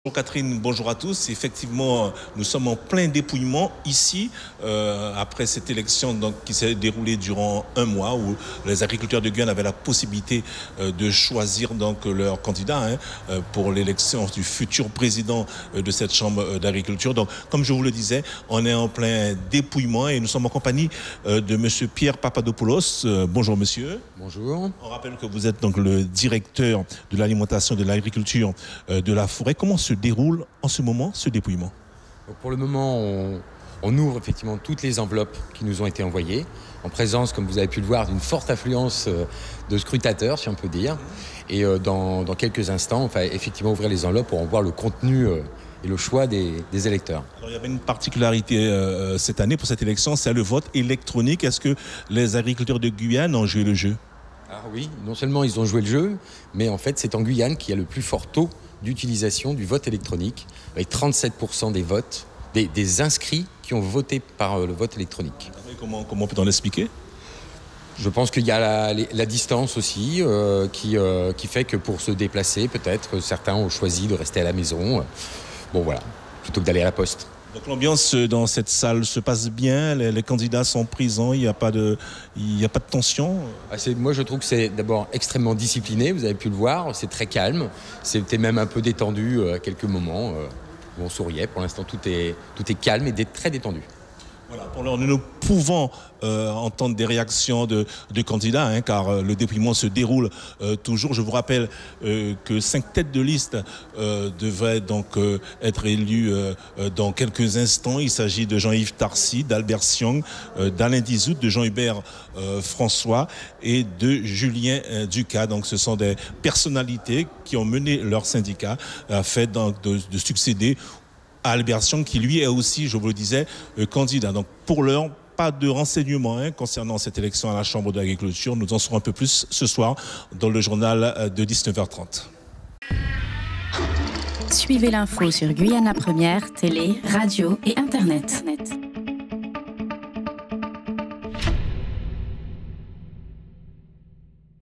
Bonjour Catherine, bonjour à tous. Effectivement, nous sommes en plein dépouillement ici, après cette élection qui s'est déroulée durant un mois où les agriculteurs de Guyane avaient la possibilité de choisir leur candidat pour l'élection du futur président de cette chambre d'agriculture. Donc, comme je vous le disais, on est en plein dépouillement et nous sommes en compagnie de monsieur Pierre Papadopoulos. Bonjour monsieur. Bonjour. On rappelle que vous êtes donc le directeur de l'alimentation, de l'agriculture, de la forêt. Comment se déroule en ce moment ce dépouillement? Pour le moment, on ouvre effectivement toutes les enveloppes qui nous ont été envoyées, en présence, comme vous avez pu le voir, d'une forte affluence de scrutateurs, si on peut dire. Et dans quelques instants, on va effectivement ouvrir les enveloppes pour en voir le contenu et le choix des électeurs. Alors, il y avait une particularité cette année pour cette élection, c'est le vote électronique. Est-ce que les agriculteurs de Guyane ont joué le jeu? Ah oui, non seulement ils ont joué le jeu, mais en fait c'est en Guyane qu'il y a le plus fort taux d'utilisation du vote électronique, avec 37% des votes, des inscrits qui ont voté par le vote électronique. Comment peut-on l'expliquer? Je pense qu'il y a la distance aussi qui fait que pour se déplacer, peut-être, certains ont choisi de rester à la maison. Bon voilà, plutôt que d'aller à la poste. Donc l'ambiance dans cette salle se passe bien, les candidats sont présents, il n'y a pas de tension? Moi je trouve que c'est d'abord extrêmement discipliné, vous avez pu le voir, c'est très calme, c'était même un peu détendu à quelques moments où on souriait. Pour l'instant tout est calme et très détendu. Voilà, pour l'heure, nous pouvons entendre des réactions de candidats, car le dépouillement se déroule toujours. Je vous rappelle que 5 têtes de liste devraient donc être élues dans quelques instants. Il s'agit de Jean-Yves Tarcy, d'Albert Siong, d'Alain Dizout, de Jean-Hubert François et de Julien Ducas. Donc ce sont des personnalités qui ont mené leur syndicat afin de succéder à Albert Siong, qui lui est aussi, je vous le disais, candidat. Donc pour l'heure, pas de renseignements concernant cette élection à la Chambre d'agriculture. Nous en saurons un peu plus ce soir dans le journal de 19h30. Suivez l'info sur Guyana Première, télé, radio et Internet.